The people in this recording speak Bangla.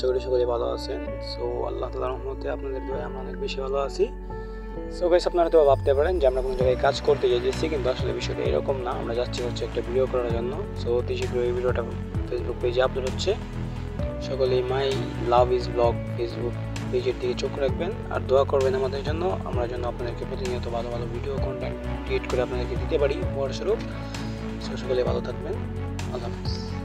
আশা করি সকলে ভালো আছেন। সো আল্লাহ তাআলার রহমতে আপনাদের দোয়ায় আমরা অনেক বেশি ভালো আছি। সো গাইস, আপনারা তো ভাবতে পারেন যে আমরা কোনো জায়গায় কাজ করতে যাচ্ছি, কিন্তু আসলে বিষয়টা এরকম না। আমরা যাচ্ছি হচ্ছে একটা ভিডিও করার জন্য। সো অতি শীঘ্রই এই ভিডিওটা ফেসবুক পেজে আপলোড হচ্ছে। সকলেই মাই লাভ ইজ ব্লগ ফেসবুক পেজের দিকে চোখ রাখবেন আর দোয়া করবেন আমাদের জন্য, আমরা যেন আপনাদেরকে প্রতিনিয়ত ভালো ভালো ভিডিও কন্টেন্ট ক্রিয়েট করে আপনাদেরকে দিতে পারি উপহারস্বরূপ। সো সকলে ভালো থাকবেন। আল্লাহ হাফেজ।